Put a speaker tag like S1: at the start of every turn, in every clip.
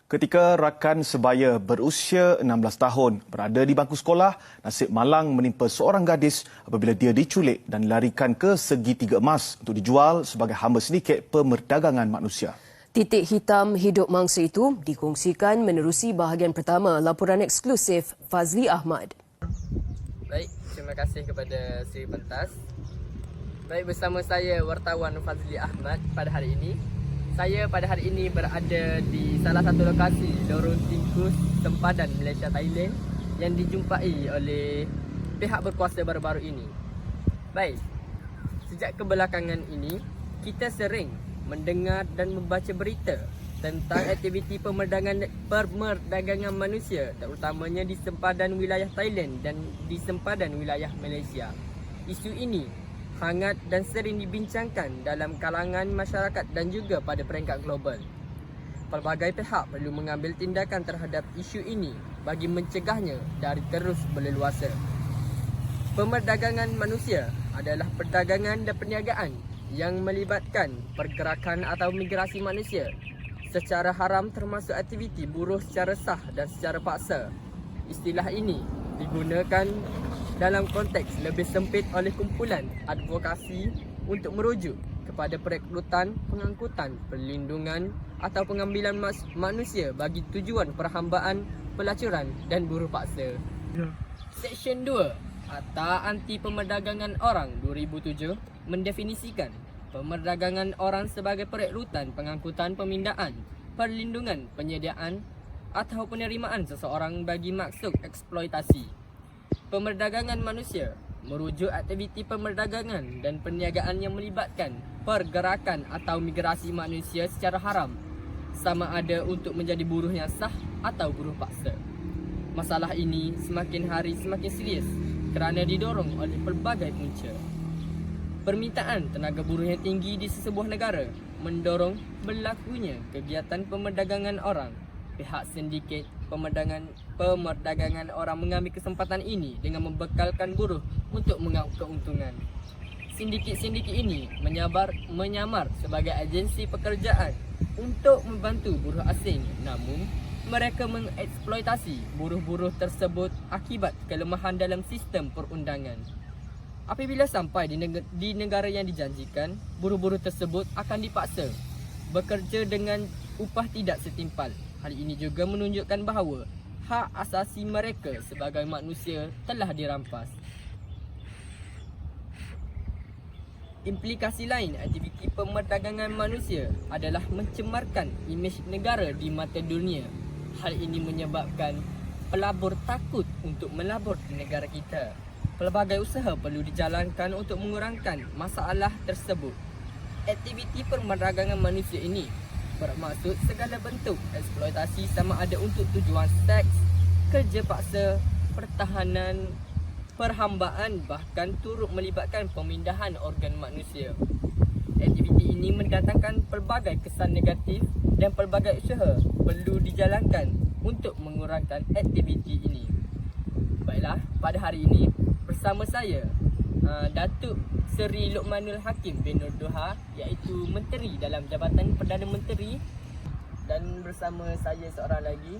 S1: Ketika rakan sebaya berusia 16 tahun berada di bangku sekolah, nasib malang menimpa seorang gadis apabila dia diculik dan dilarikan ke segitiga emas untuk dijual sebagai hamba sindiket pemerdagangan manusia.
S2: Titik hitam hidup mangsa itu dikongsikan menerusi bahagian pertama laporan eksklusif Fazli Ahmad.
S3: Baik, terima kasih kepada Sri Pentas. Baik, bersama saya wartawan Fazli Ahmad pada hari ini. Saya pada hari ini berada di salah satu lokasi lorong tingkus sempadan Malaysia Thailand yang dijumpai oleh pihak berkuasa baru-baru ini. Baik, sejak kebelakangan ini kita sering mendengar dan membaca berita tentang aktiviti pemerdagangan manusia, terutamanya di sempadan wilayah Thailand dan di sempadan wilayah Malaysia. Isu ini hangat dan sering dibincangkan dalam kalangan masyarakat dan juga pada peringkat global. Pelbagai pihak perlu mengambil tindakan terhadap isu ini bagi mencegahnya dari terus berleluasa. Pemerdagangan manusia adalah perdagangan dan perniagaan yang melibatkan pergerakan atau migrasi manusia secara haram, termasuk aktiviti buruh secara sah dan secara paksa. Istilah ini digunakan dalam konteks lebih sempit oleh kumpulan advokasi untuk merujuk kepada perekrutan, pengangkutan, perlindungan atau pengambilan manusia bagi tujuan perhambaan, pelacuran dan buruh paksa. Seksyen 2 Akta Anti Pemerdagangan Orang 2007 mendefinisikan pemerdagangan orang sebagai perekrutan, pengangkutan, pemindaan, perlindungan, penyediaan atau penerimaan seseorang bagi maksud eksploitasi. Pemerdagangan manusia merujuk aktiviti pemerdagangan dan perniagaan yang melibatkan pergerakan atau migrasi manusia secara haram, sama ada untuk menjadi buruh yang sah atau buruh paksa. Masalah ini semakin hari semakin serius kerana didorong oleh pelbagai punca. Permintaan tenaga buruh yang tinggi di sesebuah negara mendorong berlakunya kegiatan pemerdagangan orang. Pihak sindiket pemerdagangan orang mengambil kesempatan ini dengan membekalkan buruh untuk mengauk keuntungan. Sindiket-sindiket ini menyamar sebagai agensi pekerjaan untuk membantu buruh asing, namun mereka mengeksploitasi buruh-buruh tersebut akibat kelemahan dalam sistem perundangan. Apabila sampai di negara yang dijanjikan, buruh-buruh tersebut akan dipaksa bekerja dengan upah tidak setimpal. Hal ini juga menunjukkan bahawa hak asasi mereka sebagai manusia telah dirampas. Implikasi lain aktiviti pemerdagangan manusia adalah mencemarkan imej negara di mata dunia. Hal ini menyebabkan pelabur takut untuk melabur di negara kita. Pelbagai usaha perlu dijalankan untuk mengurangkan masalah tersebut. Aktiviti perdagangan manusia ini bermaksud segala bentuk eksploitasi, sama ada untuk tujuan seks, kerja paksa, pertahanan, perhambaan, bahkan turut melibatkan pemindahan organ manusia. Aktiviti ini mendatangkan pelbagai kesan negatif dan pelbagai usaha perlu dijalankan untuk mengurangkan aktiviti ini. Baiklah, pada hari ini bersama saya Datuk Seri Luqmanul Hakim bin Nur Duha, iaitu Menteri dalam Jabatan Perdana Menteri, dan bersama saya seorang lagi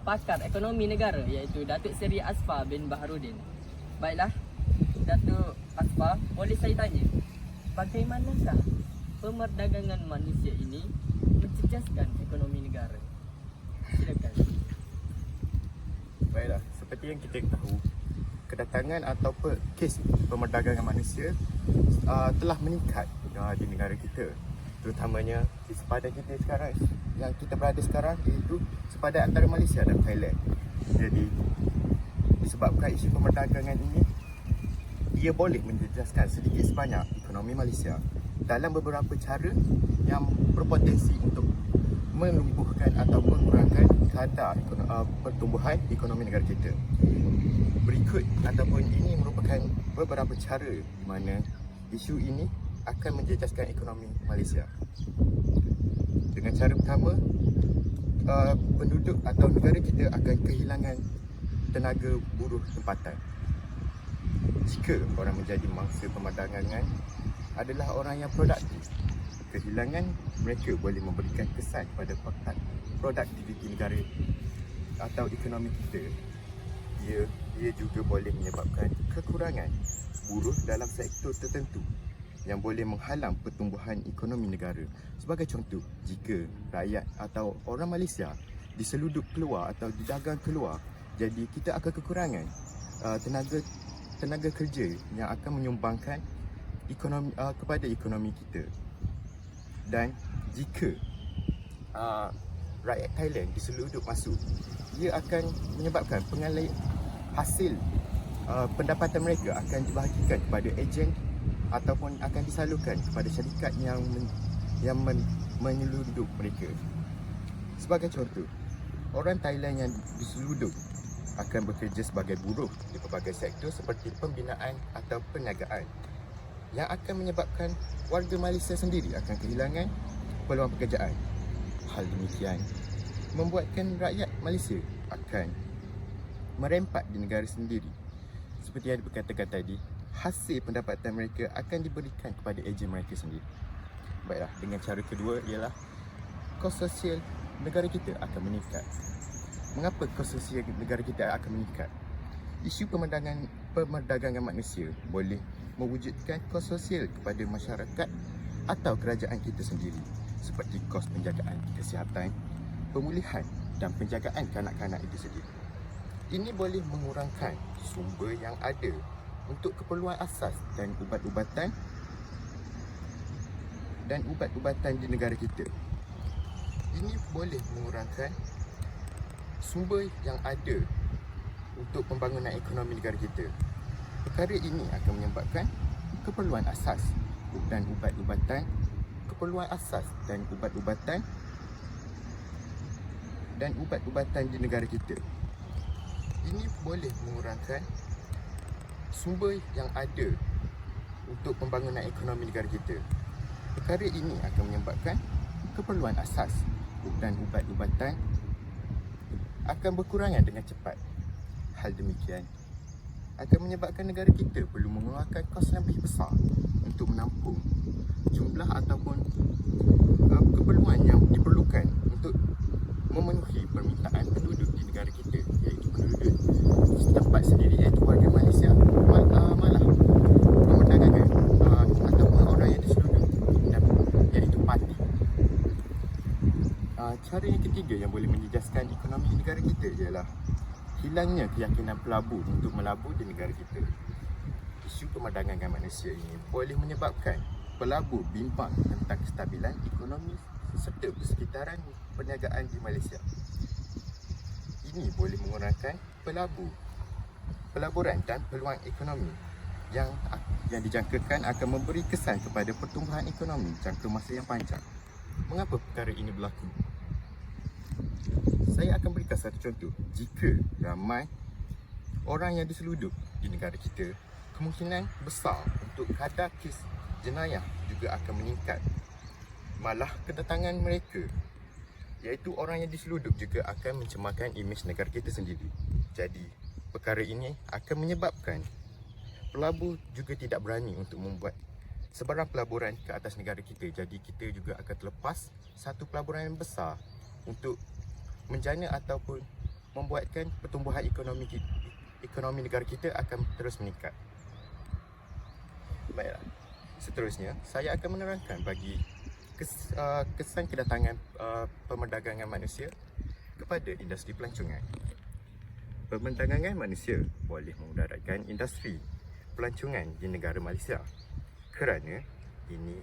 S3: pakar ekonomi negara, iaitu Datuk Seri Asfar bin Baharudin. Baiklah, Datuk Asfar, boleh saya tanya, bagaimanakah pemerdagangan manusia ini mencecaskan ekonomi negara? Silakan.
S4: Baiklah, seperti yang kita tahu, kedatangan atau kes pemerdagangan manusia telah meningkat di negara kita, terutamanya di sepadan kita sekarang, yang kita berada sekarang, iaitu sepadan antara Malaysia dan Thailand. Jadi disebabkan isu pemerdagangan ini, ia boleh menjejaskan sedikit sebanyak ekonomi Malaysia dalam beberapa cara yang berpotensi untuk melumpuhkan atau mengurangkan kadar pertumbuhan ekonomi negara kita. Berikut ataupun ini merupakan beberapa cara di mana isu ini akan menjejaskan ekonomi Malaysia. Dengan cara pertama, penduduk atau negara kita akan kehilangan tenaga buruh tempatan. Jika orang menjadi mangsa pemerdagangan adalah orang yang produktif, kehilangan mereka boleh memberikan kesan kepada produktiviti negara atau ekonomi kita, ia juga boleh menyebabkan kekurangan buruh dalam sektor tertentu yang boleh menghalang pertumbuhan ekonomi negara. Sebagai contoh, jika rakyat atau orang Malaysia diseludup keluar atau didagang keluar, jadi kita akan kekurangan tenaga kerja yang akan menyumbangkan kepada ekonomi kita. Dan jika rakyat Thailand diseludup masuk, ia akan menyebabkan hasil pendapatan mereka akan dibahagikan kepada ejen ataupun akan disalurkan kepada syarikat yang menyeludup mereka. Sebagai contoh, orang Thailand yang diseludup akan bekerja sebagai buruh di pelbagai sektor seperti pembinaan atau perniagaan, yang akan menyebabkan warga Malaysia sendiri akan kehilangan peluang pekerjaan. Hal demikian membuatkan rakyat Malaysia akan merempat di negara sendiri. Seperti yang berkatakan tadi, hasil pendapatan mereka akan diberikan kepada ejen mereka sendiri. Baiklah, dengan cara kedua ialah kos sosial negara kita akan meningkat. Mengapa kos sosial negara kita akan meningkat? Isu pemerdagangan manusia boleh mewujudkan kos sosial kepada masyarakat atau kerajaan kita sendiri, seperti kos penjagaan kesihatan, pemulihan dan penjagaan kanak-kanak itu sendiri. Ini boleh mengurangkan sumber yang ada untuk keperluan asas dan ubat-ubatan di negara kita. Ini boleh mengurangkan sumber yang ada untuk pembangunan ekonomi negara kita. Perkara ini akan menyebabkan keperluan asas dan ubat-ubatan di negara kita. Ini boleh mengurangkan sumber yang ada untuk pembangunan ekonomi negara kita. Perkara ini akan menyebabkan keperluan asas dan ubat-ubatan akan berkurangan dengan cepat. Hal demikian akan menyebabkan negara kita perlu mengeluarkan kos yang lebih besar untuk menampung jumlah ataupun keperluan yang diperlukan untuk memenuhi permintaan penduduk di negara kita, iaitu penduduk setempat sendiri, iaitu warga Malaysia, malah pemerdagangan ataupun orang yang diseludup, iaitu parti. Cara yang ketiga yang boleh menjejaskan ekonomi negara kita ialah hilangnya keyakinan pelabur untuk melabur di negara kita. Isu pemerdagangan manusia ini boleh menyebabkan pelabur bimbang tentang kestabilan ekonomi serta persekitaran perniagaan di Malaysia. Ini boleh mengurangkan pelaburan dan peluang ekonomi yang dijangkakan akan memberi kesan kepada pertumbuhan ekonomi jangka masa yang panjang. Mengapa perkara ini berlaku? Saya akan berikan satu contoh. Jika ramai orang yang diseludup di negara kita, kemungkinan besar untuk kadar kes jenayah juga akan meningkat. Malah kedatangan mereka, iaitu orang yang diseludup, juga akan mencemarkan imej negara kita sendiri. Jadi, perkara ini akan menyebabkan pelabur juga tidak berani untuk membuat sebarang pelaburan ke atas negara kita. Jadi, kita juga akan terlepas satu pelaburan yang besar untuk menjana ataupun membuatkan pertumbuhan ekonomi negara kita akan terus meningkat. Baiklah, seterusnya saya akan menerangkan bagi kesan kedatangan pemerdagangan manusia kepada industri pelancongan. Pemerdagangan manusia boleh memudaratkan industri pelancongan di negara Malaysia kerana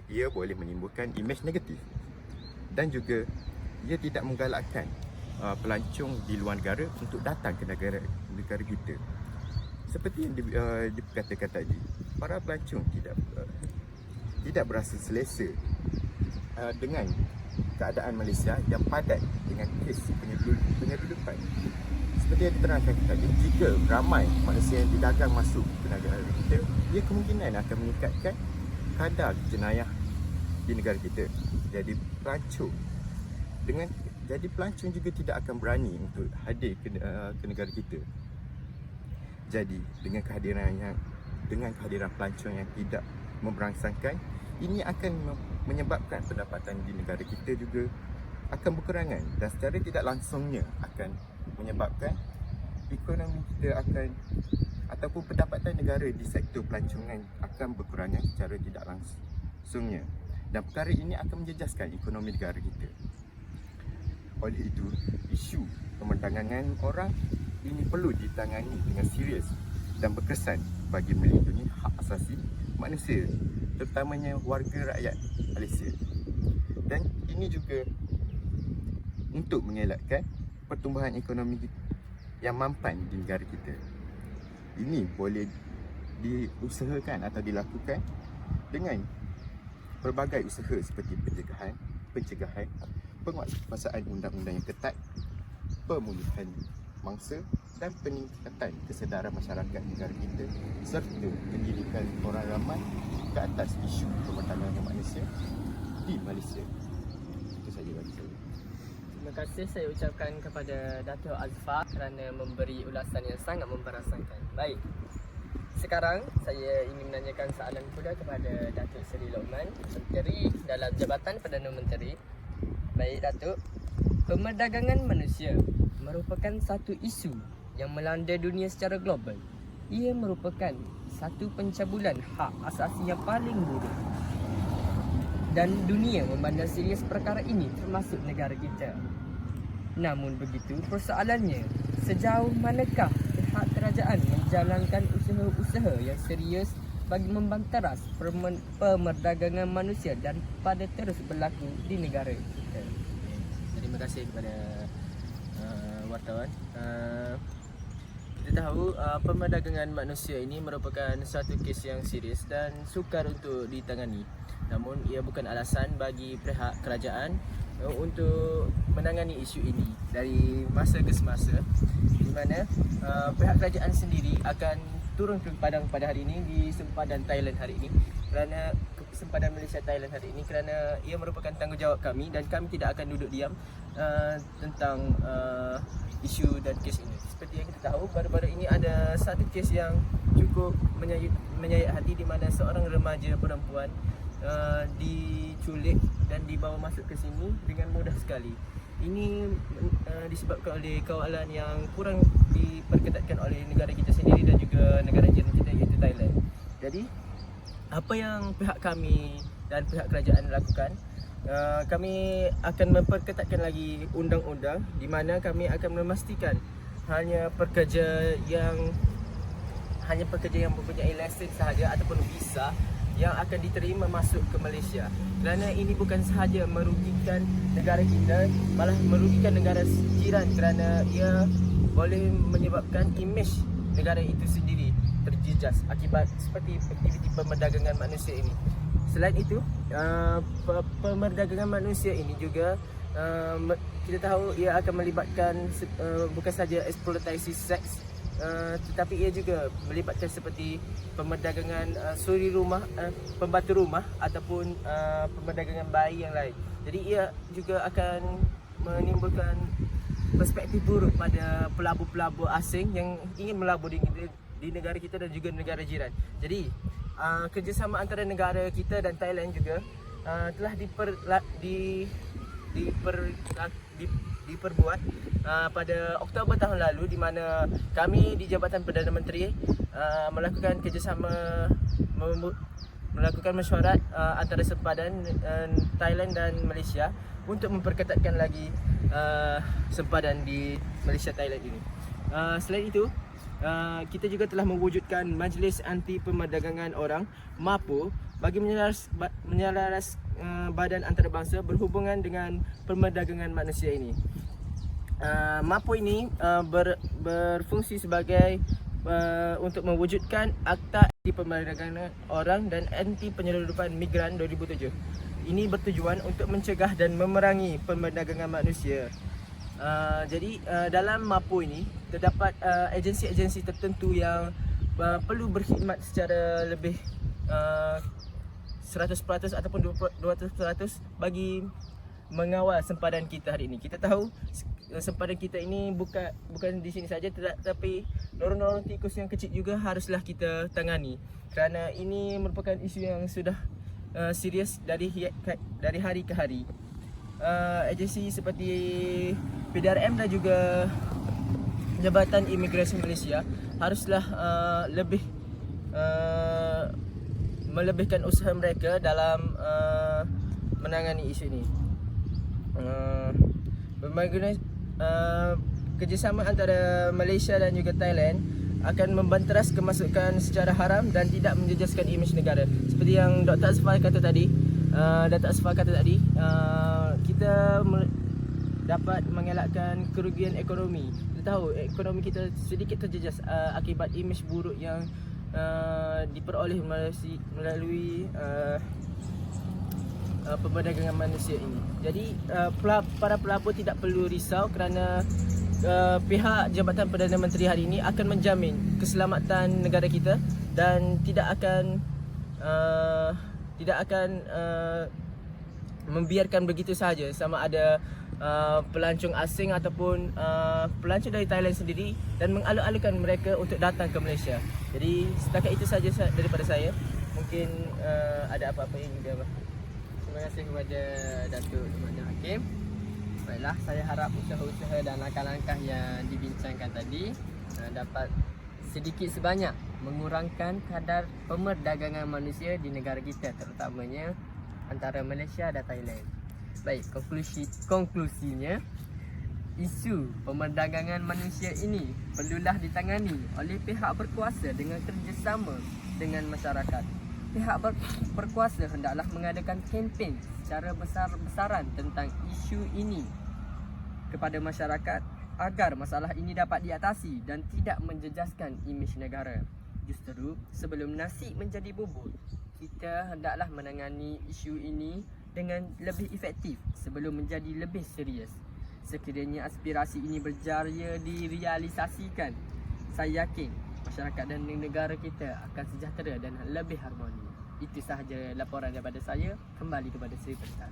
S4: ia boleh menimbulkan imej negatif dan juga ia tidak menggalakkan pelancong di luar negara untuk datang ke negara kita. Seperti yang dikatakan tadi, para pelancong tidak berasa selesa dengan keadaan Malaysia yang padat dengan kes penyeludupan. Seperti yang diterangkan tadi, jika ramai manusia yang didagang masuk ke negara kita, ia kemungkinan akan meningkatkan kadar jenayah di negara kita. Jadi pelancong juga tidak akan berani untuk hadir ke negara kita. Jadi dengan kehadiran pelancong yang tidak memberangsangkan, ini akan menyebabkan pendapatan di negara kita juga akan berkurangan dan secara tidak langsungnya akan menyebabkan ekonomi kita akan ataupun pendapatan negara di sektor pelancongan akan berkurangan secara tidak langsungnya, dan perkara ini akan menjejaskan ekonomi negara kita. Oleh itu, isu pemerdagangan orang ini perlu ditangani dengan serius dan berkesan bagi melindungi hak asasi manusia, terutamanya warga rakyat Malaysia. Dan ini juga untuk mengelakkan pertumbuhan ekonomi yang mampan di negara kita. Ini boleh diusahakan atau dilakukan dengan pelbagai usaha seperti pencegahan, penguatkuasaan undang-undang yang ketat, pemulihan mangsa dan peningkatan kesedaran masyarakat negara kita serta pendidikan orang ramai ke atas isu pemerdagangan manusia di Malaysia. Itu saja bagi saya.
S3: Terima kasih saya ucapkan kepada Dato' Azfar kerana memberi ulasan yang sangat memberasakan. Baik, sekarang saya ingin menanyakan soalan pula kepada Datuk Seri Lokman, Menteri dalam Jabatan Perdana Menteri. Baik Datuk, pemerdagangan manusia merupakan satu isu yang melanda dunia secara global. Ia merupakan satu pencabulan hak asasi yang paling buruk. Dan dunia memandang serius perkara ini termasuk negara kita. Namun begitu, persoalannya, sejauh manakah pihak kerajaan menjalankan usaha-usaha yang serius bagi membanteras pemerdagangan manusia daripada terus berlaku di negara kita?
S5: Terima kasih kepada wartawan. Kita tahu pemerdagangan manusia ini merupakan satu kes yang serius dan sukar untuk ditangani. Namun ia bukan alasan bagi pihak kerajaan untuk menangani isu ini dari masa ke semasa, di mana pihak kerajaan sendiri akan turun ke padang pada hari ini di sempadan Thailand hari ini, kerana sempadan Malaysia Thailand hari ini, kerana ia merupakan tanggungjawab kami dan kami tidak akan duduk diam tentang isu dan kes ini. Seperti yang kita tahu, baru-baru ini ada satu kes yang cukup menyayat hati, di mana seorang remaja perempuan diculik dan dibawa masuk ke sini dengan mudah sekali. Ini disebabkan oleh kawalan yang kurang diperketatkan oleh negara kita sendiri dan juga negara jiran kita, iaitu Thailand. Jadi apa yang pihak kami dan pihak kerajaan lakukan, kami akan memperketatkan lagi undang-undang, di mana kami akan memastikan hanya pekerja yang mempunyai lesen sahaja ataupun visa yang akan diterima masuk ke Malaysia. Kerana ini bukan sahaja merugikan negara kita, malah merugikan negara jiran, kerana ia boleh menyebabkan imej negara itu sendiri terjejas akibat seperti aktiviti pemerdagangan manusia ini. Selain itu, pemerdagangan manusia ini juga kita tahu ia akan melibatkan bukan saja eksploitasi seks, tetapi ia juga melibatkan seperti pemerdagangan suri rumah, pembantu rumah ataupun pemerdagangan bayi yang lain. Jadi ia juga akan menimbulkan perspektif buruk pada pelabur-pelabur asing yang ingin melabur di negara kita dan juga negara jiran. Jadi kerjasama antara negara kita dan Thailand juga telah diperbuat pada Oktober tahun lalu, di mana kami di Jabatan Perdana Menteri melakukan kerjasama, melakukan mesyuarat antara sempadan Thailand dan Malaysia untuk memperketatkan lagi sempadan di Malaysia Thailand ini. Selain itu, kita juga telah mewujudkan Majlis Anti Pemerdagangan Orang (MAPO) bagi menyelaras badan antarabangsa berhubungan dengan pemerdagangan manusia ini. MAPO ini berfungsi sebagai untuk mewujudkan Akta Anti Pemerdagangan Orang dan Anti Penyelundupan Migran 2007. Ini bertujuan untuk mencegah dan memerangi pemerdagangan manusia. Jadi dalam MAPO ini terdapat agensi-agensi tertentu yang perlu berkhidmat secara lebih 100% ataupun 200% bagi mengawal sempadan kita hari ini. Kita tahu sempadan kita ini bukan di sini saja, tetapi lorong-lorong tikus yang kecil juga haruslah kita tangani, kerana ini merupakan isu yang sudah serius dari hari ke hari. agensi seperti PDRM dan juga Jabatan Imigresen Malaysia haruslah melebihkan usaha mereka dalam menangani isu ini. Kerjasama antara Malaysia dan juga Thailand akan membanteras kemasukan secara haram dan tidak menjejaskan imej negara. Seperti yang Dr. Asfar kata tadi, kita dapat mengelakkan kerugian ekonomi. Kita tahu ekonomi kita sedikit terjejas akibat imej buruk yang diperoleh melalui perdagangan manusia ini. Jadi para pelapor tidak perlu risau kerana pihak Jabatan Perdana Menteri hari ini akan menjamin keselamatan negara kita dan tidak akan membiarkan begitu sahaja sama ada pelancong asing ataupun pelancong dari Thailand sendiri dan mengaluk-alukkan mereka untuk datang ke Malaysia. Jadi setakat itu saja daripada saya. Mungkin ada apa-apa yang juga. Terima kasih kepada Datuk Imam Hakim. Baiklah, saya harap usaha-usaha dan langkah-langkah yang dibincangkan tadi dapat sedikit sebanyak mengurangkan kadar pemerdagangan manusia di negara kita, terutamanya antara Malaysia dan Thailand. Baik, konklusinya, isu pemerdagangan manusia ini perlulah ditangani oleh pihak berkuasa dengan kerjasama dengan masyarakat. Pihak berkuasa hendaklah mengadakan kempen secara besar-besaran tentang isu ini kepada masyarakat agar masalah ini dapat diatasi dan tidak menjejaskan imej negara. Justru sebelum nasi menjadi bubur, kita hendaklah menangani isu ini dengan lebih efektif sebelum menjadi lebih serius. Sekiranya aspirasi ini berjaya direalisasikan, saya yakin masyarakat dan negara kita akan sejahtera dan lebih harmoni. Itu sahaja laporan daripada saya. Kembali kepada Sri Pertas.